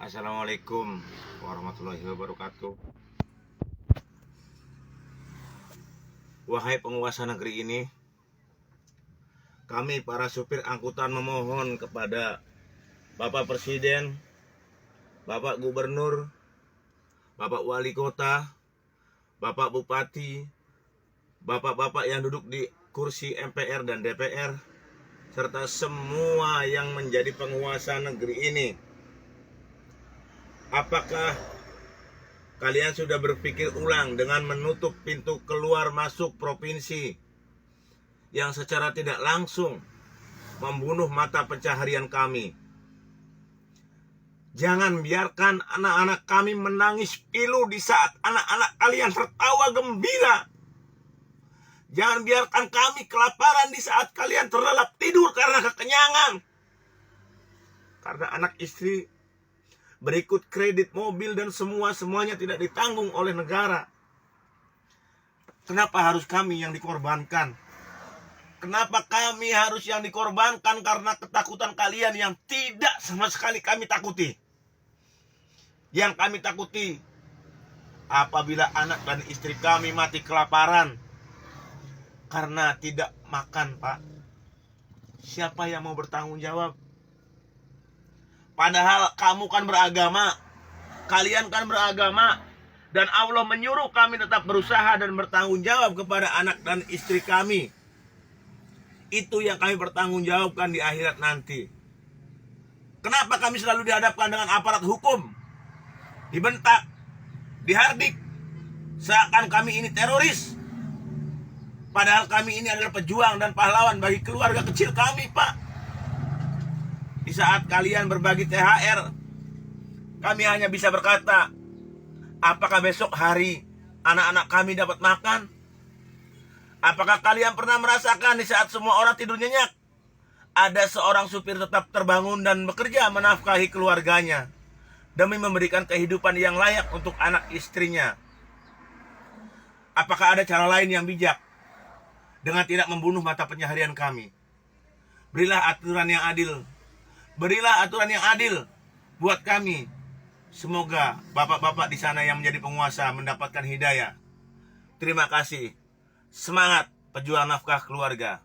Assalamualaikum warahmatullahi wabarakatuh. Wahai penguasa negeri ini, kami para supir angkutan memohon kepada Bapak Presiden, Bapak Gubernur, Bapak Wali Kota, Bapak Bupati, Bapak-bapak yang duduk di kursi MPR dan DPR, serta semua yang menjadi penguasa negeri ini. Apakah kalian sudah berpikir ulang dengan menutup pintu keluar masuk provinsi yang secara tidak langsung membunuh mata pencaharian kami? Jangan biarkan anak-anak kami menangis pilu di saat anak-anak kalian tertawa gembira. Jangan biarkan kami kelaparan di saat kalian terlelap tidur karena kekenyangan. Karena anak istri berikut kredit mobil dan semuanya tidak ditanggung oleh negara. Kenapa harus kami yang dikorbankan? Kenapa kami harus yang dikorbankan karena ketakutan kalian yang tidak sama sekali kami takuti? Yang kami takuti apabila anak dan istri kami mati kelaparan karena tidak makan, Pak. Siapa yang mau bertanggung jawab? Padahal kamu kan beragama, kalian kan beragama, dan Allah menyuruh kami tetap berusaha dan bertanggung jawab kepada anak dan istri kami. Itu yang kami bertanggung jawabkan di akhirat nanti. Kenapa kami selalu dihadapkan dengan aparat hukum? Dibentak, dihardik, seakan kami ini teroris. Padahal kami ini adalah pejuang dan pahlawan bagi keluarga kecil kami, Pak. Di saat kalian berbagi THR, kami hanya bisa berkata, apakah besok hari anak-anak kami dapat makan? Apakah kalian pernah merasakan di saat semua orang tidur nyenyak, ada seorang supir tetap terbangun dan bekerja menafkahi keluarganya demi memberikan kehidupan yang layak untuk anak istrinya? Apakah ada cara lain yang bijak dengan tidak membunuh mata pencaharian kami? Berilah aturan yang adil. Berilah aturan yang adil buat kami. Semoga bapak-bapak di sana yang menjadi penguasa mendapatkan hidayah. Terima kasih. Semangat pejuang nafkah keluarga.